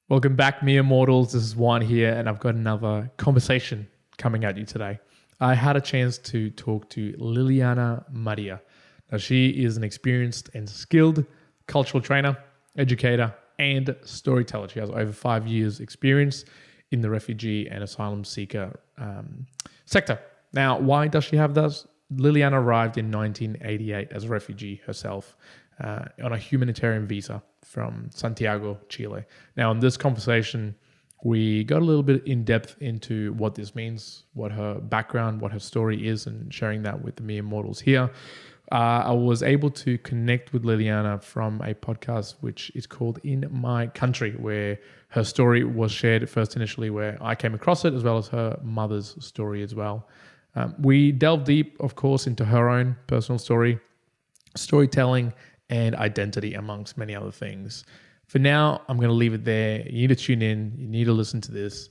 Welcome back, mere mortals. This is Juan here, and I've got another conversation coming at you today. I had a chance to talk to Liliana Maria. Now, she is an experienced and skilled cultural trainer, educator, and storyteller. She has over 5 years experience in the refugee and asylum seeker sector. Now, why does she have this? Liliana arrived in 1988 as a refugee herself on a humanitarian visa from Santiago, Chile. Now, in this conversation, we got a little bit in depth into what this means, what her background, what her story is, and sharing that with the mere mortals here. I was able to connect with Liliana from a podcast which is called In My Country, where her story was shared first initially, where I came across it, as well as her mother's story as well. We delved deep, of course, into her own personal story, storytelling, and identity, amongst many other things. For now, I'm going to leave it there. You need to tune in. You need to listen to this.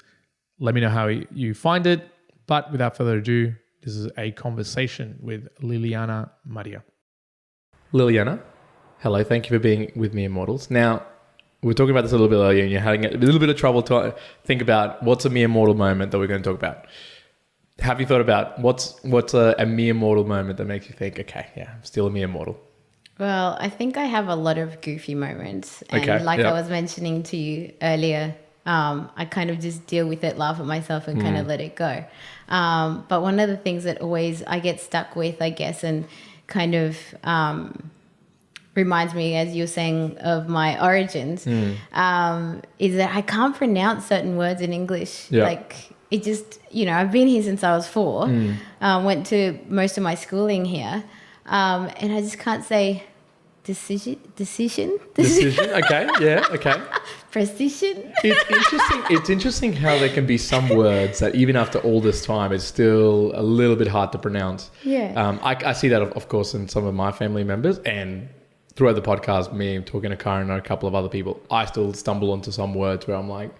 Let me know how you find it. But without further ado, this is a conversation with Liliana Maria. Liliana, hello. Thank you for being with me, Immortals. Now, we were talking about this a little bit earlier, and you're having a little bit of trouble to think about what's a mere mortal moment that we're going to talk about. Have you thought about what's a mere mortal moment that makes you think, okay, yeah, I'm still a mere mortal? Well, I think I have a lot of goofy moments. And I was mentioning to you earlier, I kind of just deal with it, laugh at myself and kind of let it go. But one of the things that always I get stuck with, I guess, and kind of reminds me, as you were saying, of my origins, is that I can't pronounce certain words in English. Yeah. Like it just, I've been here since I was 4, went to most of my schooling here. And I just can't say decision. Okay. Yeah. Okay. Precision. It's interesting how there can be some words that even after all this time, it's still a little bit hard to pronounce. Yeah. I see that, of course, in some of my family members, and throughout the podcast, me talking to Karen and a couple of other people, I still stumble onto some words where I'm like,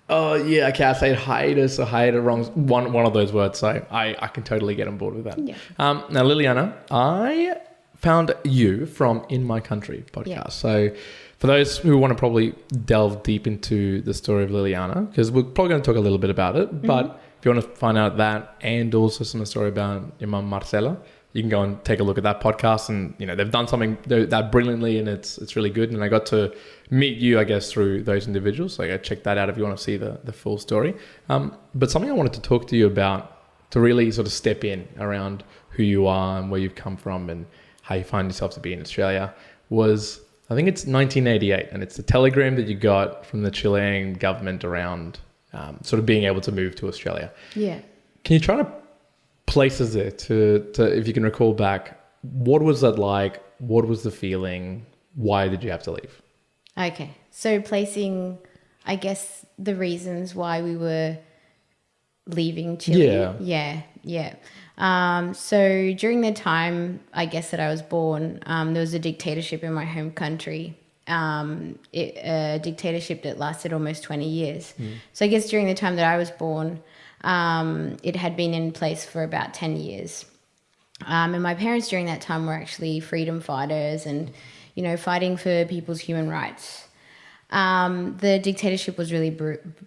oh yeah, okay, I say hiatus or hiatus wrong. One of those words. So I can totally get on board with that. Yeah. Now, Liliana, I found you from In My Country podcast. Yeah. So for those who want to probably delve deep into the story of Liliana, because we're probably going to talk a little bit about it, but if you want to find out that and also some story about your mum Marcela, you can go and take a look at that podcast, and they've done something that brilliantly, and it's really good. And I got to meet you, I guess, through those individuals. So check that out if you want to see the full story. But something I wanted to talk to you about, to really sort of step in around who you are and where you've come from and how you find yourself to be in Australia, was I think it's 1988, and it's the telegram that you got from the Chilean government around sort of being able to move to Australia. Yeah. Can you try to places there to if you can recall back, what was that like? What was the feeling? Why did you have to leave? Okay. So placing, I guess, the reasons why we were leaving Chile. Yeah. So during the time, I guess, that I was born, there was a dictatorship in my home country. A dictatorship that lasted almost 20 years. So I guess during the time that I was born, it had been in place for about 10 years. And my parents during that time were actually freedom fighters and, fighting for people's human rights. The dictatorship was really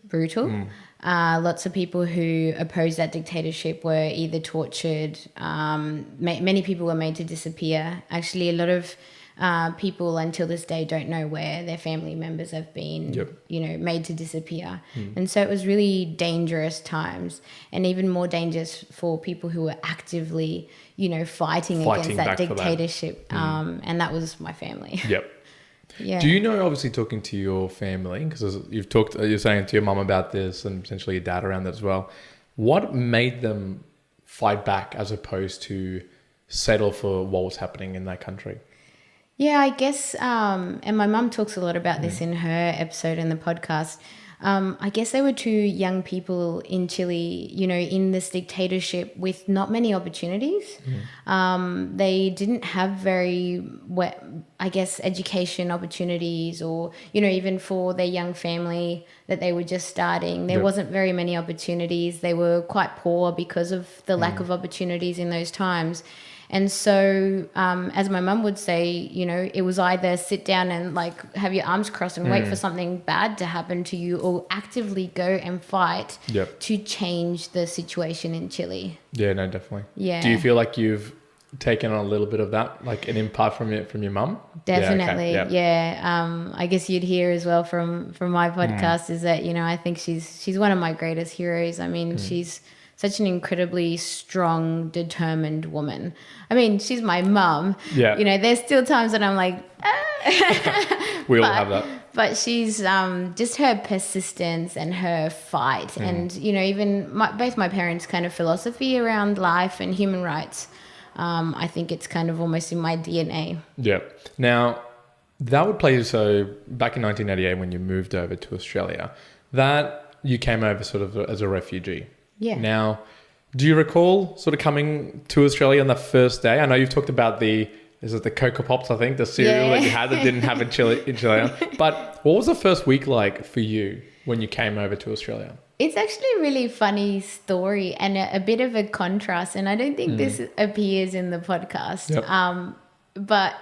brutal. Lots of people who opposed that dictatorship were either tortured. Many people were made to disappear. Actually, a lot of people until this day don't know where their family members have been, made to disappear. And so it was really dangerous times, and even more dangerous for people who were actively, fighting against that dictatorship. And that was my family. Yep. Yeah. Do you know, obviously talking to your family, because you're saying to your mum about this and potentially your dad around that as well, what made them fight back as opposed to settle for what was happening in that country? Yeah, I guess, and my mum talks a lot about this in her episode in the podcast. I guess there were 2 young people in Chile, in this dictatorship with not many opportunities. They didn't have very, education opportunities, or, even for their young family that they were just starting. There wasn't very many opportunities. They were quite poor because of the lack of opportunities in those times. And so, as my mum would say, you know, it was either sit down and like have your arms crossed and wait for something bad to happen to you, or actively go and fight to change the situation in Chile. Yeah, no, definitely. Yeah. Do you feel like you've taken on a little bit of that, like an impart from your mum? Definitely. Yeah. I guess you'd hear as well from my podcast is that, you know, I think she's one of my greatest heroes. I mean, she's such an incredibly strong, determined woman. I mean, she's my mum. Yeah. You know, there's still times that I'm like, ah. We all have that. But she's just her persistence and her fight. And, you know, even both my parents' kind of philosophy around life and human rights. I think it's kind of almost in my DNA. Yeah. Now, that would play so back in 1988 when you moved over to Australia, that you came over sort of as a refugee. Yeah. Now, do you recall sort of coming to Australia on that first day? I know you've talked about the Cocoa Pops, I think, the cereal that you had that didn't have in Chile. But what was the first week like for you when you came over to Australia? It's actually a really funny story and a bit of a contrast. And I don't think this appears in the podcast. Yep. But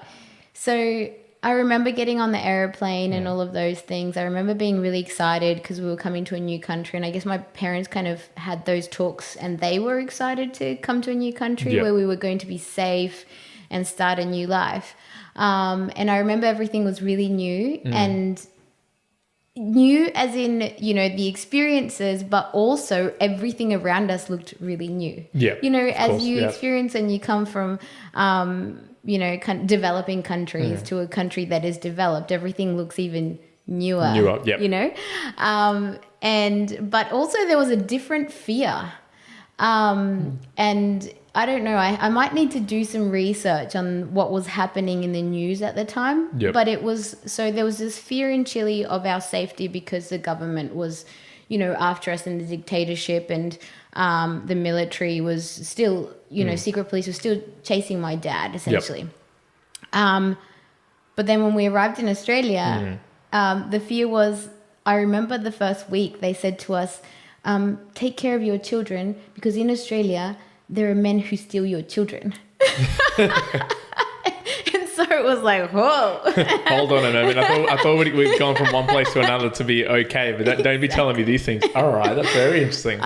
so I remember getting on the airplane and all of those things. I remember being really excited because we were coming to a new country. And I guess my parents kind of had those talks and they were excited to come to a new country where we were going to be safe and start a new life. And I remember everything was really new and new as in, you know, the experiences, but also everything around us looked really new. Yeah. You know, as you experience and you come from, you know, developing countries to a country that is developed, everything looks even newer, you know? But also there was a different fear. And I don't know, I might need to do some research on what was happening in the news at the time. Yep. But there was this fear in Chile of our safety because the government was, you know, after us in the dictatorship, and the military was still, you know, secret police was still chasing my dad, essentially. Yep. But then when we arrived in Australia, the fear was, I remember the first week they said to us, take care of your children because in Australia, there are men who steal your children. And so it was like, whoa. Hold on a moment. I thought we'd gone from one place to another to be okay, but don't be telling me these things. All right, that's very interesting.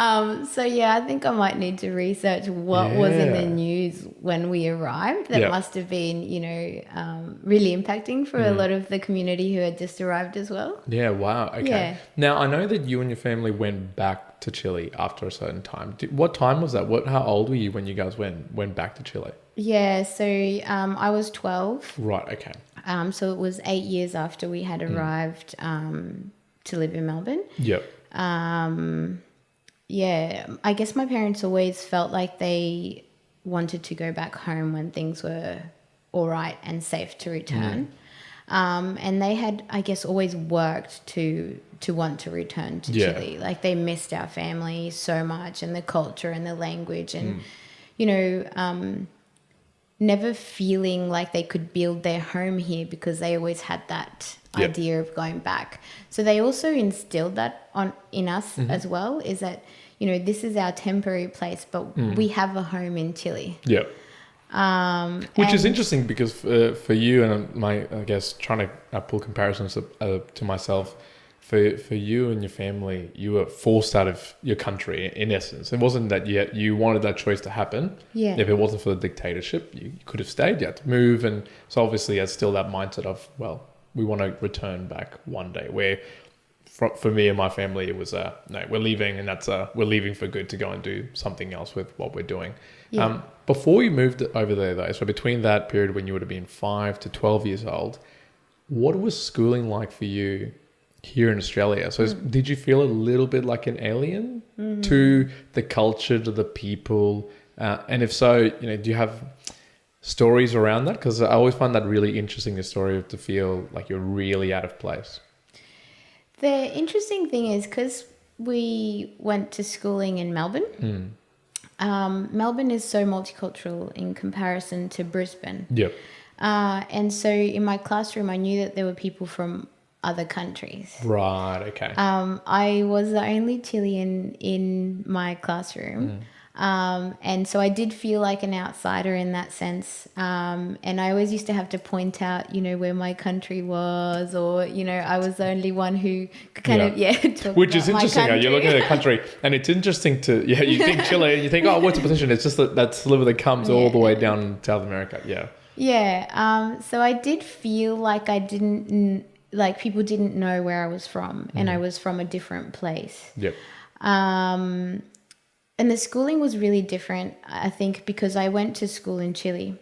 So yeah, I think I might need to research what was in the news when we arrived. That must have been, you know, really impacting for a lot of the community who had just arrived as well. Yeah, wow. Okay. Yeah. Now, I know that you and your family went back to Chile after a certain time. What time was that? How old were you when you guys went back to Chile? Yeah, so I was 12. Right, okay. So it was 8 years after we had arrived to live in Melbourne. Yep. Yeah, I guess my parents always felt like they wanted to go back home when things were all right and safe to return. And they had, I guess, always worked to want to return to Chile. Like they missed our family so much and the culture and the language and, you know, never feeling like they could build their home here because they always had that idea of going back. So they also instilled that in us as well, is that, you know, this is our temporary place, but we have a home in Chile. Yeah. Which is interesting because for you and I guess trying to pull comparisons to myself, for you and your family, you were forced out of your country in essence. It wasn't that you wanted that choice to happen. Yeah. If it wasn't for the dictatorship, you could have stayed. You had to move, and so obviously there's still that mindset of, well, we want to return back one day. Where for me and my family, it was no, we're leaving, and that's we're leaving for good to go and do something else with what we're doing. Yeah. Before you moved over there, though, so between that period when you would have been 5 to 12 years old, what was schooling like for you here in Australia? So did you feel a little bit like an alien to the culture, to the people? And if so, you know, do you have stories around that? Because I always find that really interesting, the story of to feel like you're really out of place. The interesting thing is because we went to schooling in Melbourne. Melbourne is so multicultural in comparison to Brisbane. Yep. And so in my classroom, I knew that there were people from other countries. Right, okay. I was the only Chilean in my classroom. And so I did feel like an outsider in that sense. And I always used to have to point out, where my country was, or, I was the only one who could kind of, talk Which about is interesting. You're looking at a country and it's interesting you think Chile and you think, oh, what's the position? It's just that sliver that comes all the way down in South America. Yeah. Yeah. So I did feel like people didn't know where I was from, and I was from a different place. Yep. And the schooling was really different, I think, because I went to school in Chile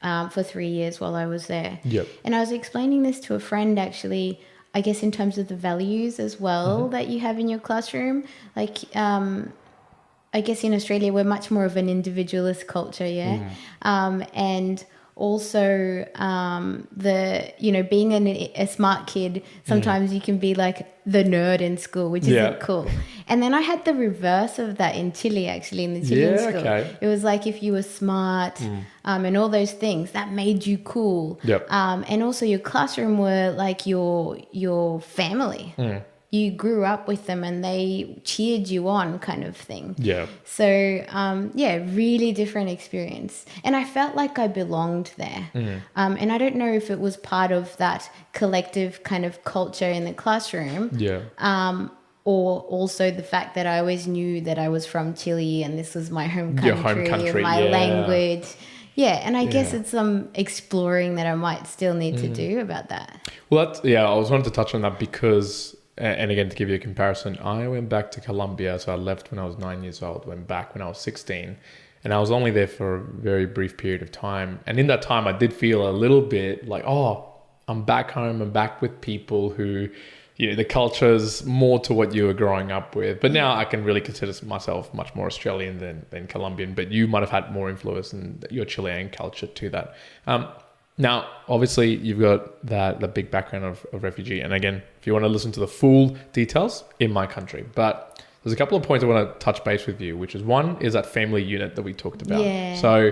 for 3 years while I was there. Yep. And I was explaining this to a friend, actually, I guess in terms of the values as well that you have in your classroom. Like, I guess in Australia, we're much more of an individualist culture, yeah? And also being a smart kid, sometimes you can be like the nerd in school, which isn't cool. And then I had the reverse of that in Chile, actually, in the Chilean school. Okay. It was like if you were smart and all those things, that made you cool. Yep. And also your classroom were like your family. You grew up with them and they cheered you on, kind of thing. Yeah. So, really different experience. And I felt like I belonged there. And I don't know if it was part of that collective kind of culture in the classroom. Yeah. Or also the fact that I always knew that I was from Chile and this was my home country, your home country, my language. Yeah, and I guess it's some exploring that I might still need to do about that. Well, I was wanting to touch on that because... And again, to give you a comparison, I went back to Colombia. So I left when I was 9 years old, went back when I was 16. And I was only there for a very brief period of time. And in that time, I did feel a little bit like, oh, I'm back home. I'm back with people who, the culture's more to what you were growing up with. But now I can really consider myself much more Australian than Colombian. But you might have had more influence in your Chilean culture to that. Now, obviously, you've got the big background of refugee. And again, if you want to listen to the full details, in my country. But there's a couple of points I want to touch base with you, which is one is that family unit that we talked about. Yeah. So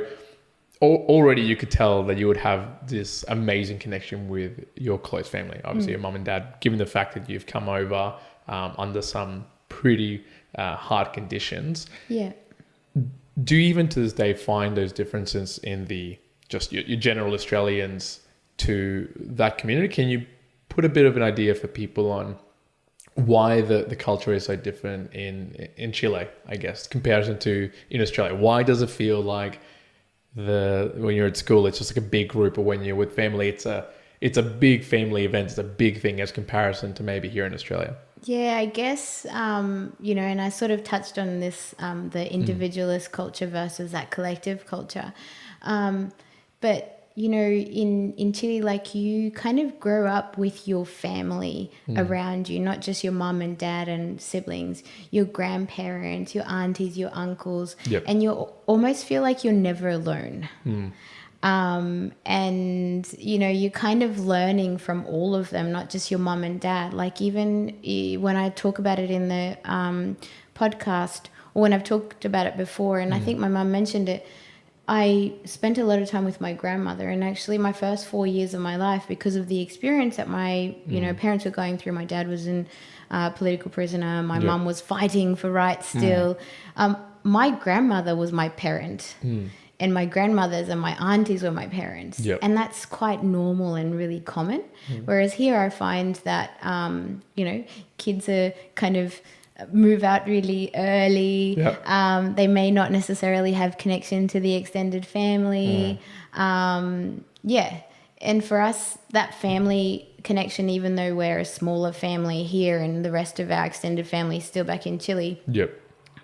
already you could tell that you would have this amazing connection with your close family, obviously your mum and dad, given the fact that you've come over under some pretty hard conditions. Yeah. Do you even to this day find those differences in just your general Australians to that community? Can you put a bit of an idea for people on why the culture is so different in Chile, I guess, comparison to in Australia? Why does it feel like when you're at school, it's just like a big group, or when you're with family, it's a big family event, it's a big thing as comparison to maybe here in Australia? Yeah, I guess, and I sort of touched on this, the individualist culture versus that collective culture. But, in Chile, like you kind of grow up with your family around you, not just your mum and dad and siblings, your grandparents, your aunties, your uncles, and you almost feel like you're never alone. And, you're kind of learning from all of them, not just your mum and dad. Like even when I talk about it in the podcast, or when I've talked about it before, and I think my mum mentioned it, I spent a lot of time with my grandmother, and actually my first 4 years of my life, because of the experience that my parents were going through. My dad was in political prisoner. My mum was fighting for rights still. My grandmother was my parent, and my grandmothers and my aunties were my parents. And that's quite normal and really common. Whereas here I find that, kids are kind of move out really early. They may not necessarily have connection to the extended family. And for us, that family connection, even though we're a smaller family here and the rest of our extended family is still back in Chile,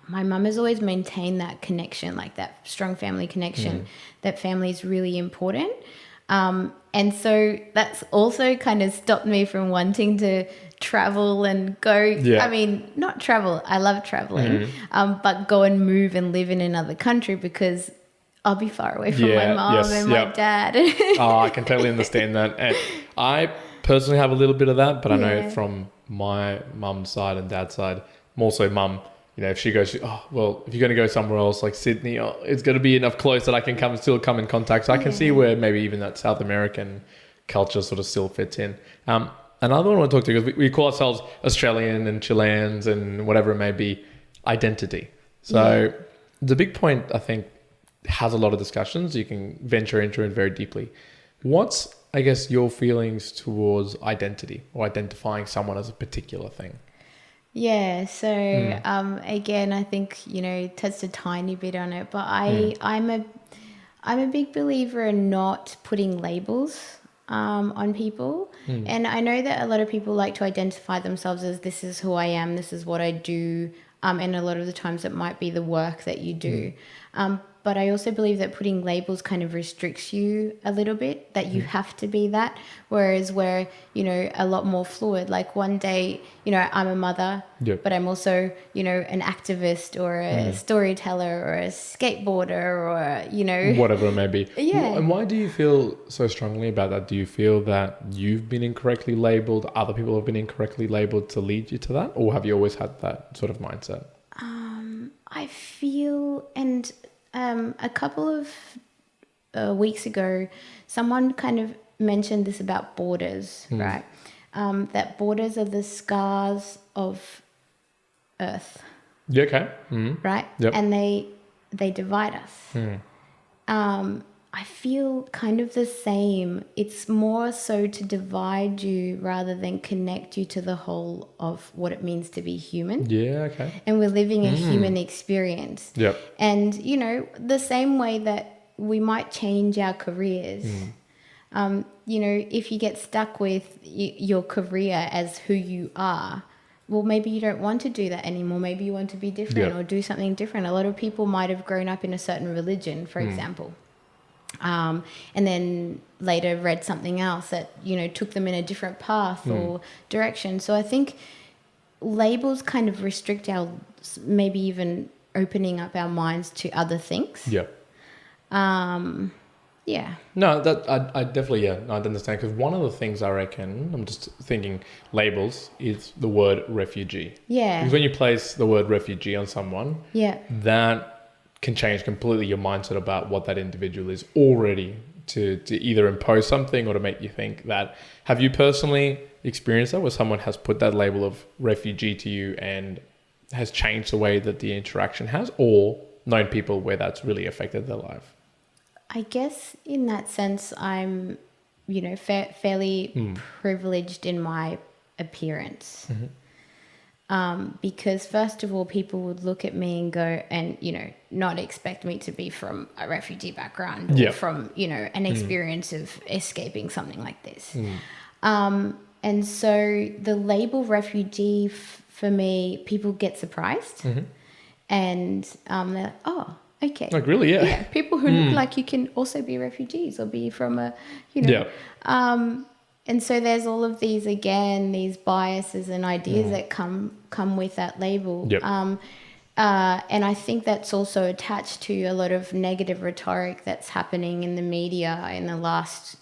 my mum has always maintained that connection, like that strong family connection. That family is really important. And so that's also kind of stopped me from wanting to travel and go. I mean, not travel. I love traveling, but go and move and live in another country, because I'll be far away from my mom and my dad. I can totally understand that. And I personally have a little bit of that, but I know from my mum's side and dad's side, more so mum, if she goes, if you're going to go somewhere else like Sydney, it's going to be enough close that I can still come in contact. So I can see where maybe even that South American culture sort of still fits in. Another one I want to talk to, because we call ourselves Australian and Chileans and whatever it may be, identity. So the big point, I think, has a lot of discussions. You can venture into it very deeply. What's, I guess, your feelings towards identity or identifying someone as a particular thing? Yeah, so again, I think, touched a tiny bit on it, but I'm a big believer in not putting labels on people. And I know that a lot of people like to identify themselves as, this is who I am, this is what I do, and a lot of the times it might be the work that you do. But I also believe that putting labels kind of restricts you a little bit, that you have to be that, whereas we're, a lot more fluid. Like one day, I'm a mother, but I'm also, an activist or a storyteller or a skateboarder or, whatever it may be. Yeah. And why do you feel so strongly about that? Do you feel that you've been incorrectly labeled, other people have been incorrectly labeled to lead you to that? Or have you always had that sort of mindset? I feel, and a couple of weeks ago, someone kind of mentioned this about borders, right? That borders are the scars of Earth. Yeah, okay. Right? Yep. And they divide us. I feel kind of the same. It's more so to divide you rather than connect you to the whole of what it means to be human. Yeah, okay. And we're living a human experience. Yep. And, the same way that we might change our careers, if you get stuck with your career as who you are, well, maybe you don't want to do that anymore. Maybe you want to be different or do something different. A lot of people might have grown up in a certain religion, for example. And then later read something else that, took them in a different path or direction. So I think labels kind of restrict our, maybe even opening up our minds to other things. Yeah. Yeah. No, that I definitely, I understand. Because one of the things I reckon, I'm just thinking labels, is the word refugee. Yeah. Because when you place the word refugee on someone, that can change completely your mindset about what that individual is already, to either impose something or to make you think that. Have you personally experienced that, where someone has put that label of refugee to you and has changed the way that the interaction has, or known people where that's really affected their life? I guess in that sense, I'm, fairly privileged in my appearance. Because first of all, people would look at me and go and, not expect me to be from a refugee background or from, an experience of escaping something like this. And so the label refugee for me, people get surprised and they're like, oh, okay. Like, really? Yeah. People who look like you can also be refugees or be from a, and so there's all of these, again, these biases and ideas that come with that label. And I think that's also attached to a lot of negative rhetoric that's happening in the media in the last,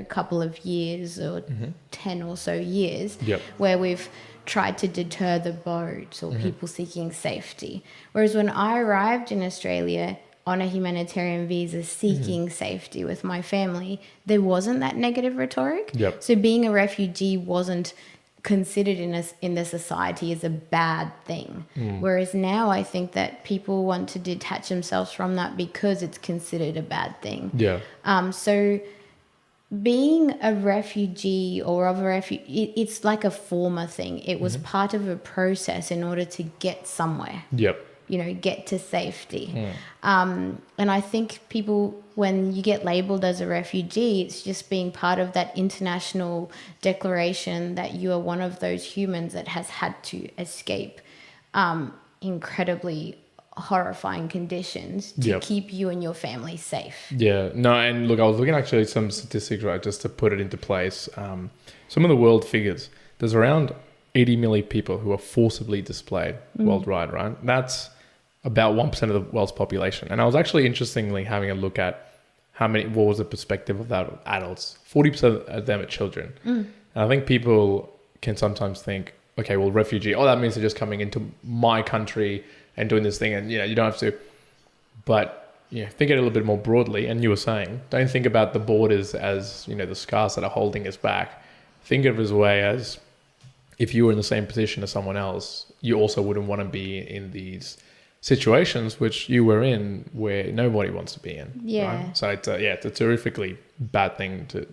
couple of years or 10 or so years, where we've tried to deter the boats or people seeking safety. Whereas when I arrived in Australia on a humanitarian visa seeking safety with my family, there wasn't that negative rhetoric. So being a refugee wasn't considered in the society as a bad thing. Whereas now I think that people want to detach themselves from that because it's considered a bad thing. So being a refugee or of a refugee, it's like a former thing. It was part of a process in order to get somewhere. Get to safety. And I think people, when you get labeled as a refugee, it's just being part of that international declaration that you are one of those humans that has had to escape incredibly horrifying conditions to keep you and your family safe. No, and look, I was looking actually at some statistics, right, just to put it into place. Some of the world figures, there's around 80 million people who are forcibly displaced worldwide, right? That's about 1% of the world's population. And I was actually interestingly having a look at what was the perspective of that adults. 40% of them are children. And I think people can sometimes think, okay, well, refugee, that means they're just coming into my country and doing this thing, and you don't have to. But think it a little bit more broadly. And you were saying, don't think about the borders as the scars that are holding us back. Think of it as a way as if you were in the same position as someone else, you also wouldn't want to be in these situations which you were in where nobody wants to be in. Yeah. Right? So it's a terrifically bad thing to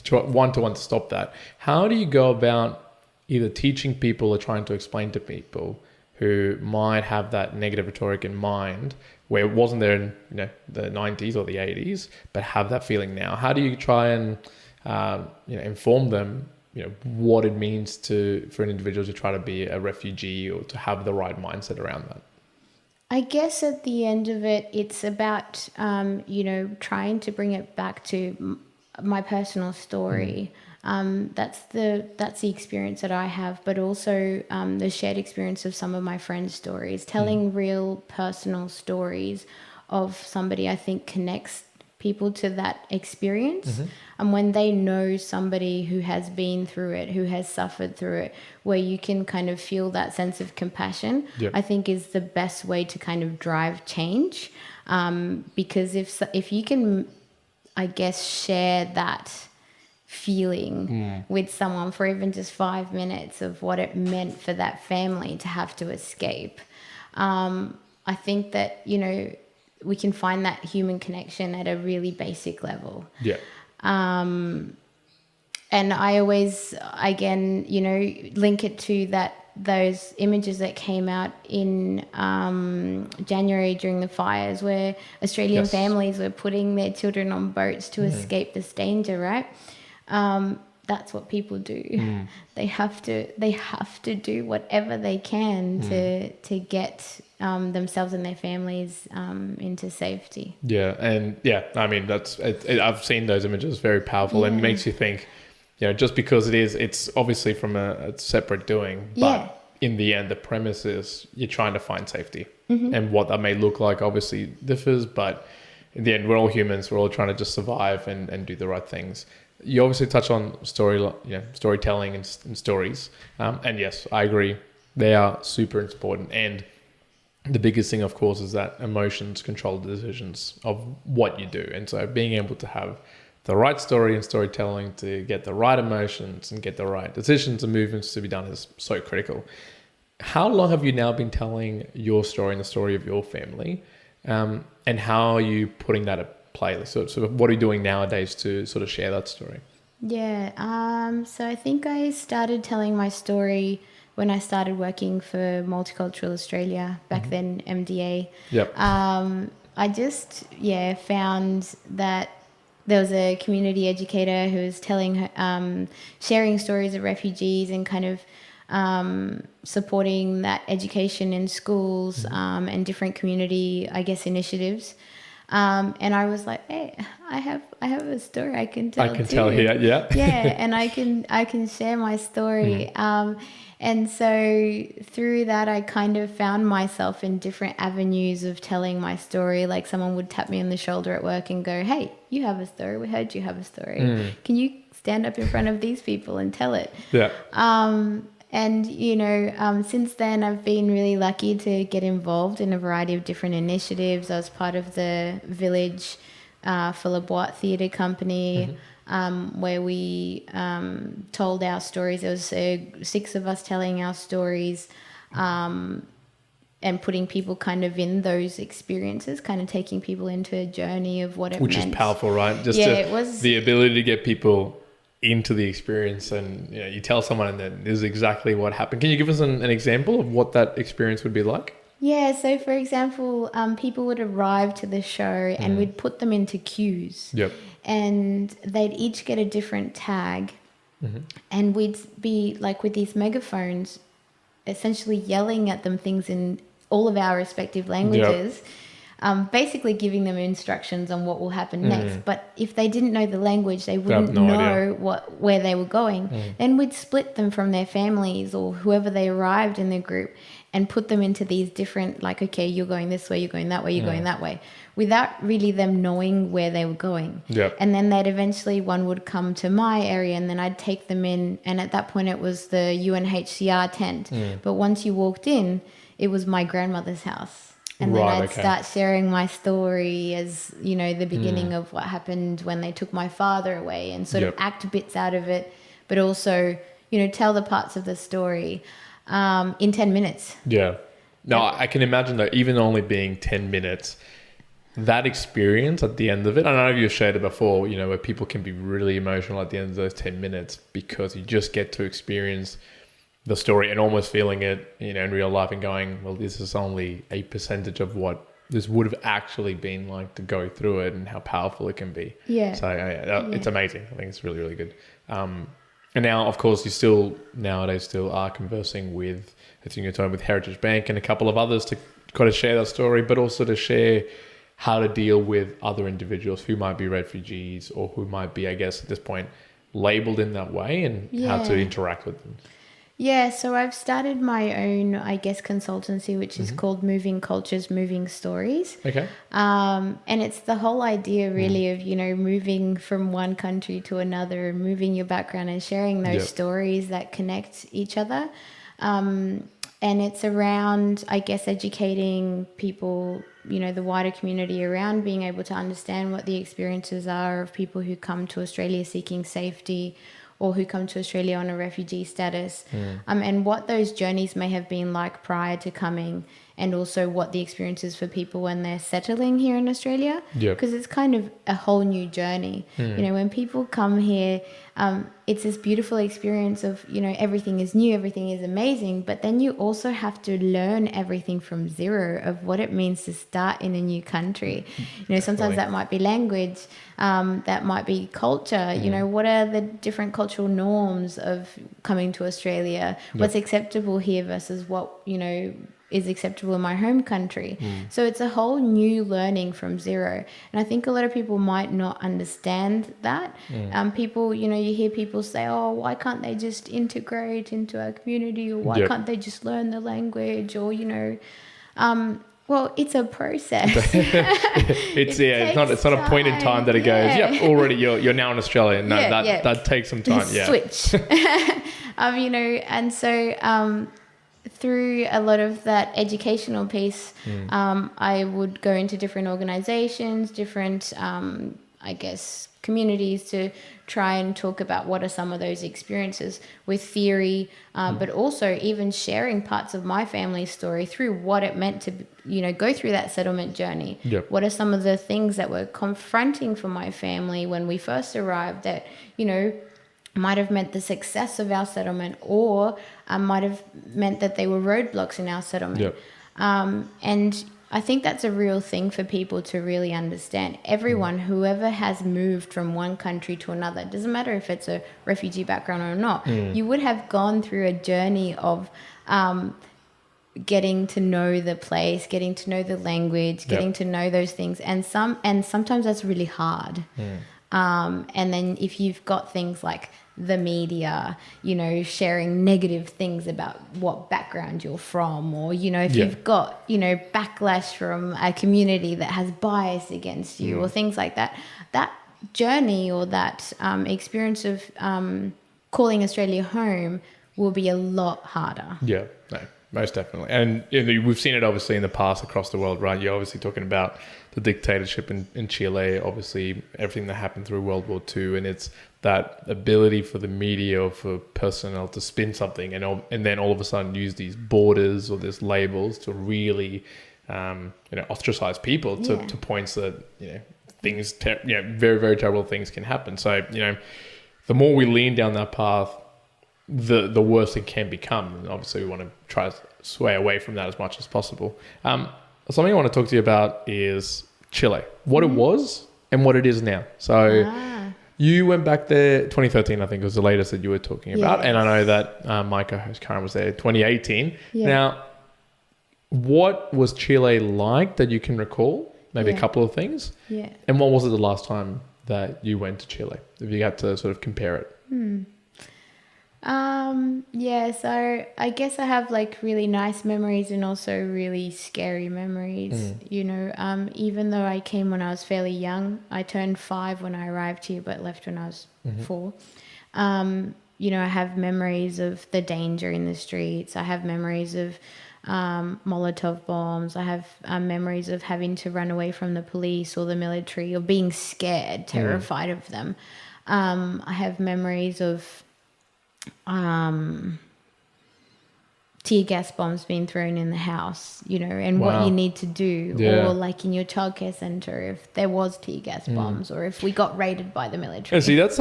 try to stop that. How do you go about either teaching people or trying to explain to people who might have that negative rhetoric in mind, where it wasn't there in the 90s or the 80s, but have that feeling now? How do you try and inform them what it means for an individual to try to be a refugee or to have the right mindset around that? I guess at the end of it, it's about, trying to bring it back to my personal story. That's the experience that I have, but also the shared experience of some of my friends' stories. Telling real personal stories of somebody, I think, connects people to that experience. And when they know somebody who has been through it, who has suffered through it, where you can kind of feel that sense of compassion, I think is the best way to kind of drive change. Because if you can, I guess, share that feeling with someone for even just 5 minutes of what it meant for that family to have to escape, I think that, we can find that human connection at a really basic level. Yeah. And I always, again, link it to those images that came out in January during the fires, where Australian families were putting their children on boats to escape this danger, right? That's what people do. They have to do whatever they can to get themselves and their families into safety. Yeah, and I mean I've seen those images, very powerful, and it makes you think. Just because it's obviously from a separate doing, but in the end, the premise is you're trying to find safety, and what that may look like obviously differs, but in the end, we're all humans. We're all trying to just survive and do the right things. You obviously touch on storytelling and stories. And yes, I agree. They are super important. And the biggest thing, of course, is that emotions control the decisions of what you do. And so being able to have the right story and storytelling to get the right emotions and get the right decisions and movements to be done is so critical. How long have you now been telling your story and the story of your family? And how are you putting that at play? So what are you doing nowadays to sort of share that story? So I think I started telling my story when I started working for Multicultural Australia, back then MDA. I just found that there was a community educator who was sharing stories of refugees and kind of supporting that education in schools and different community, I guess, initiatives. And I was like, hey, I have a story I can tell. Tell here, and I can share my story. And so through that, I kind of found myself in different avenues of telling my story. Like someone would tap me on the shoulder at work and go, hey, you have a story. We heard you have a story. Can you stand up in front of these people and tell it? And, since then, I've been really lucky to get involved in a variety of different initiatives. I was part of the Village for La Boîte Theatre Company, where we told our stories. There was 6 of us telling our stories and putting people kind of in those experiences, kind of taking people into a journey of what it meant. Which is powerful, right? It was the ability to get people into the experience, and you tell someone and then this is exactly what happened. Can you give us an example of what that experience would be like? So for example, people would arrive to the show and we'd put them into queues, and they'd each get a different tag, and we'd be like with these megaphones essentially yelling at them things in all of our respective languages, basically giving them instructions on what will happen next. But if they didn't know the language, they wouldn't know where they were going. Then we'd split them from their families or whoever they arrived in the group and put them into these different, like, okay, you're going this way, you're going that way, you're going that way, without really them knowing where they were going. And then one would come to my area, and then I'd take them in, and at that point it was the UNHCR tent. But once you walked in, it was my grandmother's house. And then I'd start sharing my story as, the beginning of what happened when they took my father away, and sort of act bits out of it, but also, tell the parts of the story in 10 minutes. No, I can imagine that even only being 10 minutes, that experience at the end of it, I don't know if you've shared it before, you know, where people can be really emotional at the end of those 10 minutes because you just get to experience the story and almost feeling it, you know, in real life and going, well, this is only a percentage of what this would have actually been like to go through it and how powerful it can be. Yeah. So it's amazing. I think it's really, really good. And now, of course, you nowadays still are conversing with, I think you're talking with Heritage Bank and a couple of others to kind of share that story, but also to share how to deal with other individuals who might be refugees or who might be, I guess, at this point, labeled in that way and how to interact with them. Yeah, so I've started my own, I guess, consultancy, which is called Moving Cultures, Moving Stories. Okay. And it's the whole idea really of, you know, moving from one country to another, moving your background and sharing those stories that connect each other. And it's around, I guess, educating people, you know, the wider community around being able to understand what the experiences are of people who come to Australia seeking safety or who come to Australia on a refugee status, and what those journeys may have been like prior to coming, and also what the experience is for people when they're settling here in Australia. Because it's kind of a whole new journey. You know, when people come here, it's this beautiful experience of, you know, everything is new, everything is amazing, but then you also have to learn everything from zero of what it means to start in a new country. You know, sometimes that might be language, that might be culture, you know, what are the different cultural norms of coming to Australia? What's acceptable here versus what, you know, is acceptable in my home country. So it's a whole new learning from zero. And I think a lot of people might not understand that. People, you know, you hear people say, oh, why can't they just integrate into our community, or why can't they just learn the language, or, you know, well, it's a process. It's not a point in time that it goes, already you're now in Australia. No, that takes some time. Switch. You know, and so through a lot of that educational piece, I would go into different organizations, different, I guess, communities to try and talk about what are some of those experiences with theory, but also even sharing parts of my family's story through what it meant to, you know, go through that settlement journey. What are some of the things that were confronting for my family when we first arrived that, you know, might have meant the success of our settlement, or might have meant that they were roadblocks in our settlement. And I think that's a real thing for people to really understand. Everyone, whoever has moved from one country to another, it doesn't matter if it's a refugee background or not, you would have gone through a journey of getting to know the place, getting to know the language, getting to know those things. And sometimes that's really hard. And then if you've got things like the media, you know, sharing negative things about what background you're from, or, you know, if you've got, you know, backlash from a community that has bias against you or things like that, that journey or that experience of calling Australia home will be a lot harder. Yeah, no, most definitely. And you know, we've seen it obviously in the past across the world, right? You're obviously talking about the dictatorship in Chile, obviously everything that happened through World War II, and it's that ability for the media or for personnel to spin something and then all of a sudden use these borders or these labels to really you know, ostracize people to points that, you know, things very, very terrible things can happen. So, you know, the more we lean down that path, the worse it can become. And obviously we want to try to sway away from that as much as possible. Something I want to talk to you about is Chile, what it was and what it is now. So you went back there 2013, I think was the latest that you were talking about. And I know that my co-host Karen was there 2018. Now, what was Chile like that you can recall? Maybe a couple of things. And what was it the last time that you went to Chile? If you had to sort of compare it. So I guess I have like really nice memories and also really scary memories. You know, even though I came when I was fairly young, I turned 5 when I arrived here, but left when I was 4. You know, I have memories of the danger in the streets. I have memories of Molotov bombs. I have memories of having to run away from the police or the military, or being scared, terrified of them. I have memories of tear gas bombs being thrown in the house, you know, and what you need to do, or like in your childcare center, if there was tear gas bombs, or if we got raided by the military. Yeah, see, that's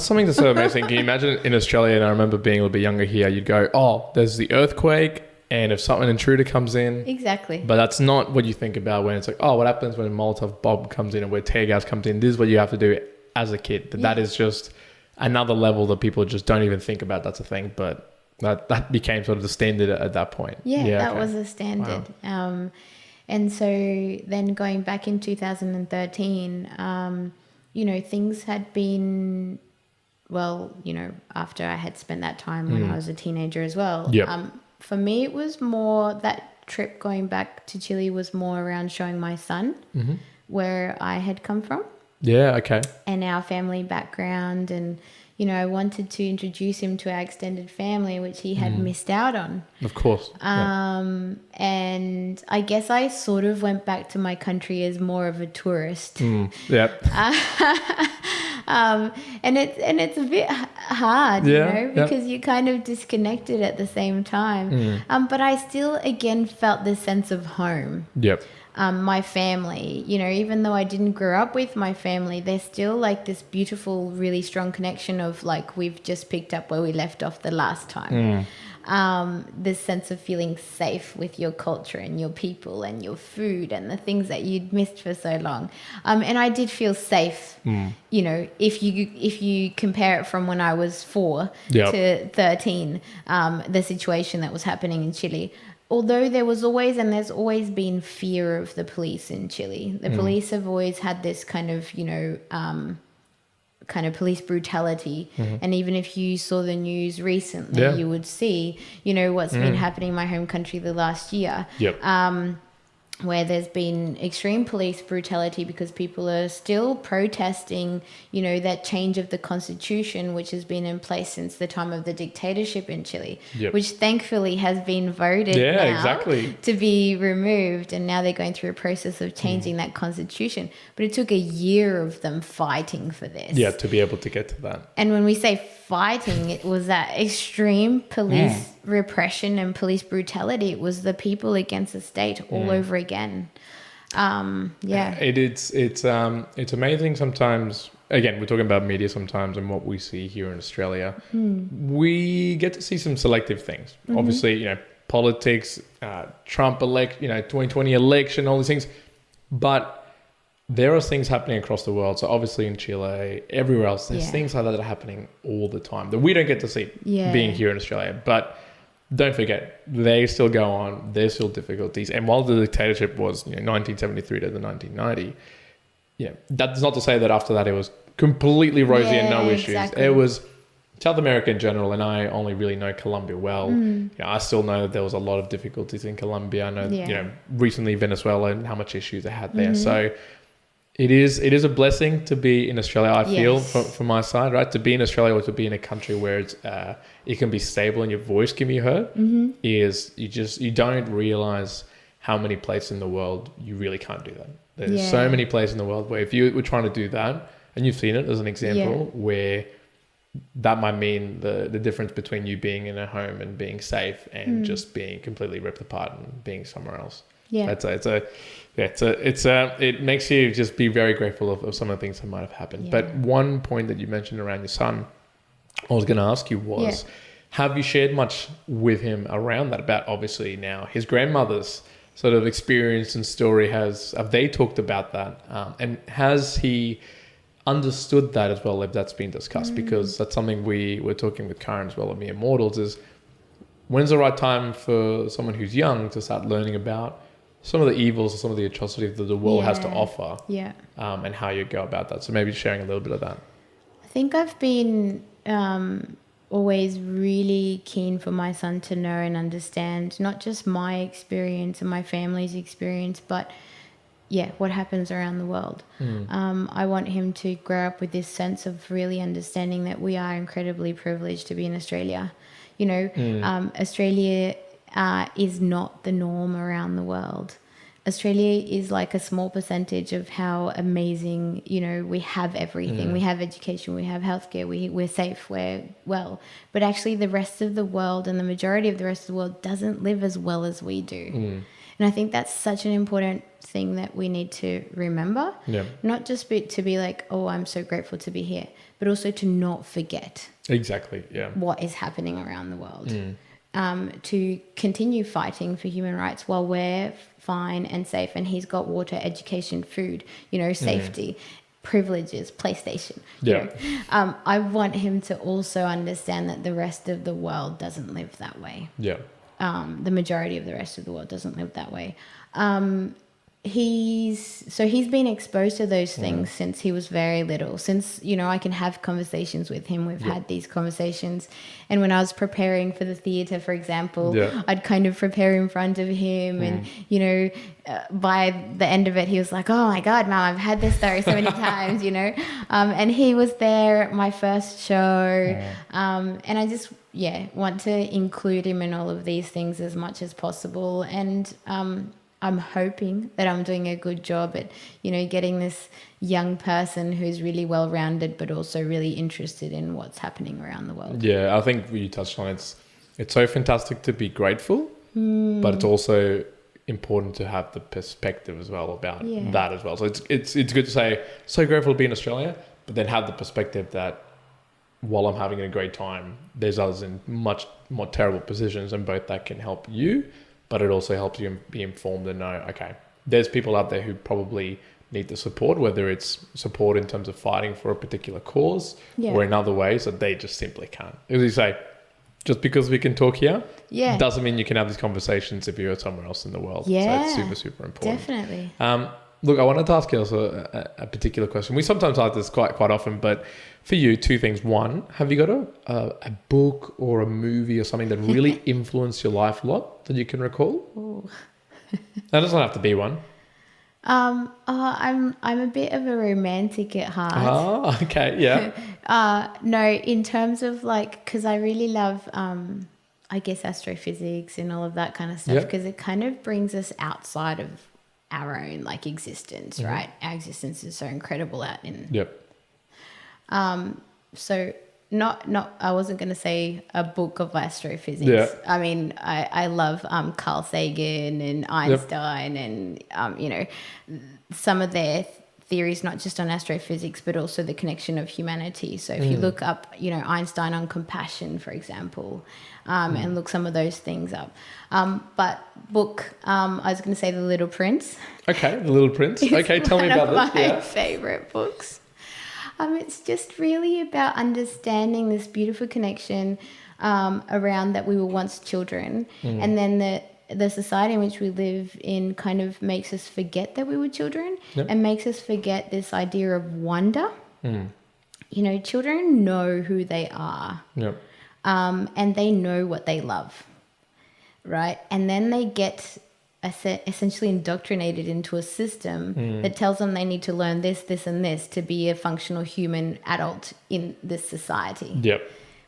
something that's so amazing. Can you imagine in Australia, and I remember being a little bit younger here, you'd go, oh, there's the earthquake, and if an intruder comes in. Exactly. But that's not what you think about when it's like, oh, what happens when a Molotov bomb comes in and where tear gas comes in? This is what you have to do as a kid. That is just another level that people just don't even think about. That's a thing. But that became sort of the standard at that point. That was a standard. Wow. And so then going back in 2013, you know, things had been, well, you know, after I had spent that time when I was a teenager as well. For me, it was more, that trip going back to Chile was more around showing my son where I had come from. Yeah, okay. And our family background, and you know, I wanted to introduce him to our extended family, which he had missed out on. Of course. And I guess I sort of went back to my country as more of a tourist. Yep. And it's a bit hard, you know, because you're kind of disconnected at the same time. But I still, again, felt this sense of home. Yep. My family, you know, even though I didn't grow up with my family, there's still like this beautiful, really strong connection of like, we've just picked up where we left off the last time. This sense of feeling safe with your culture and your people and your food and the things that you'd missed for so long. And I did feel safe, you know, if you compare it from when I was 4 to 13, the situation that was happening in Chile. Although there was always, and there's always been, fear of the police in Chile. The police have always had this kind of, you know, kind of police brutality. And even if you saw the news recently, you would see, you know, what's been happening in my home country the last year. Where there's been extreme police brutality because people are still protesting, you know, that change of the constitution, which has been in place since the time of the dictatorship in Chile, which thankfully has been voted to be removed. And now they're going through a process of changing that constitution. But it took a year of them fighting for this. Yeah, to be able to get to that. And when we say fighting, it was that extreme police repression and police brutality. It was the people against the state all over again. It's amazing sometimes. Again, we're talking about media sometimes and what we see here in Australia. We get to see some selective things. Obviously, you know, politics, Trump 2020 election, all these things. But there are things happening across the world. So obviously in Chile, everywhere else, there's things like that are happening all the time that we don't get to see being here in Australia. But don't forget, they still go on. There's still difficulties. And while the dictatorship was 1973 to the 1990, that's not to say that after that it was completely rosy and no issues. Exactly. It was South America in general, and I only really know Colombia well. You know, I still know that there was a lot of difficulties in Colombia. I know, you know, recently Venezuela and how much issues they had there. So it is a blessing to be in Australia, I feel, from my side, right? To be in Australia or to be in a country where it's, it can be stable and your voice can be heard, is you don't realize how many places in the world you really can't do that. There's so many places in the world where if you were trying to do that, and you've seen it as an example, where that might mean the difference between you being in a home and being safe and just being completely ripped apart and being somewhere else. It makes you just be very grateful of some of the things that might have happened. But one point that you mentioned around your son, I was going to ask you was, have you shared much with him around that, about obviously now his grandmother's sort of experience and story? Have they talked about that? And has he understood that as well, if that's been discussed? Because that's something we're talking with Karen as well at Mere Mortals, is when's the right time for someone who's young to start learning about some of the evils or some of the atrocities that the world has to offer, and how you go about that. So maybe sharing a little bit of that. I think I've been always really keen for my son to know and understand not just my experience and my family's experience, but what happens around the world. I want him to grow up with this sense of really understanding that we are incredibly privileged to be in Australia. You know, Australia is not the norm around the world. Australia is like a small percentage of how amazing, you know, we have everything. We have education, we have healthcare, we're safe, we're well. But actually the rest of the world and the majority of the rest of the world doesn't live as well as we do. And I think that's such an important thing that we need to remember. Yeah. Not just to be like, oh, I'm so grateful to be here, but also to not forget. Exactly, yeah. What is happening around the world. To continue fighting for human rights while we're fine and safe, and he's got water, education, food, you know, safety, privileges, PlayStation. Yeah. I want him to also understand that the rest of the world doesn't live that way. Yeah. The majority of the rest of the world doesn't live that way. He's been exposed to those things since he was very little. Since, you know, I can have conversations with him. We've had these conversations. And when I was preparing for the theatre, for example, I'd kind of prepare in front of him. And, you know, by the end of it, he was like, oh my God, Mum, I've had this story so many times, you know. And he was there at my first show. And I just, want to include him in all of these things as much as possible. And I'm hoping that I'm doing a good job at, you know, getting this young person who's really well-rounded but also really interested in what's happening around the world. Yeah, I think you touched on it's so fantastic to be grateful, but it's also important to have the perspective as well about that as well. So it's good to say, so grateful to be in Australia, but then have the perspective that while I'm having a great time, there's others in much more terrible positions, and both that can help you, but it also helps you be informed and know, okay, there's people out there who probably need the support, whether it's support in terms of fighting for a particular cause or in other ways that they just simply can't. As you say, just because we can talk here doesn't mean you can have these conversations if you're somewhere else in the world. So it's super, super important. Definitely. Look, I wanted to ask you also a particular question. We sometimes ask this quite often, but for you, two things. One, have you got a book or a movie or something that really influenced your life a lot that you can recall? That doesn't have to be one. I'm a bit of a romantic at heart. Oh, okay, yeah. No, in terms of like, because I really love, I guess, astrophysics and all of that kind of stuff, because it kind of brings us outside of our own like existence, right? Our existence is so incredible out in. So not I wasn't going to say a book of astrophysics. Yeah. I mean, I love Carl Sagan and Einstein and you know, some of their theories, not just on astrophysics, but also the connection of humanity. So if you look up, you know, Einstein on compassion, for example, and look some of those things up. But book, I was going to say The Little Prince. Okay, The Little Prince. Okay, tell me about this. One of my favourite books. It's just really about understanding this beautiful connection around that we were once children, and then the society in which we live in kind of makes us forget that we were children and makes us forget this idea of wonder. You know, children know who they are, and they know what they love, right? And then they get essentially indoctrinated into a system that tells them they need to learn this, this, and this to be a functional human adult in this society.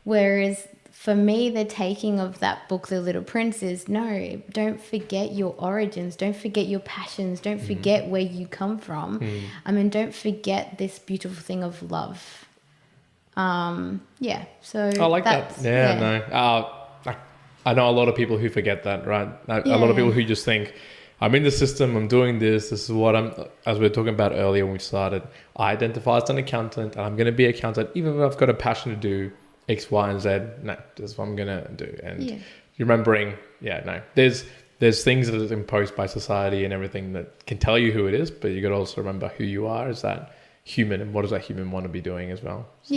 Whereas for me, the taking of that book, The Little Prince, is no, don't forget your origins, don't forget your passions, don't forget where you come from. I mean, don't forget this beautiful thing of love. So I like that. I know a lot of people who forget that, right? A lot of people who just think, I'm in the system, I'm doing this is what as we were talking about earlier when we started, I identify as an accountant and I'm going to be an accountant, even if I've got a passion to do X, Y, and Z. No, this is what I'm going to do. And remembering, there's things that are imposed by society and everything that can tell you who it is, but you got to also remember who you are as that human and what does that human want to be doing as well. So,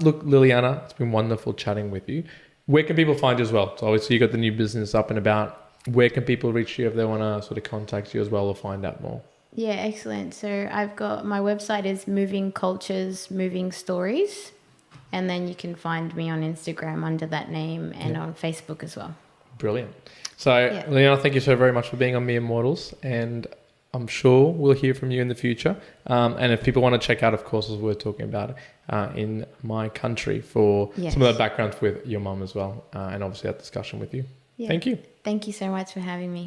look, Liliana, it's been wonderful chatting with you. Where can people find you as well? So obviously you got the new business up and about. Where can people reach you if they want to sort of contact you as well or find out more? Yeah, excellent. So I've got, my website is Moving Cultures, Moving Stories. And then you can find me on Instagram under that name and on Facebook as well. Brilliant. So Liliana, thank you so very much for being on Mere Mortals. And I'm sure we'll hear from you in the future. And if people want to check out, of course, as we're talking about in my country for some of the backgrounds with your mum as well. And obviously that discussion with you. Yeah. Thank you. Thank you so much for having me.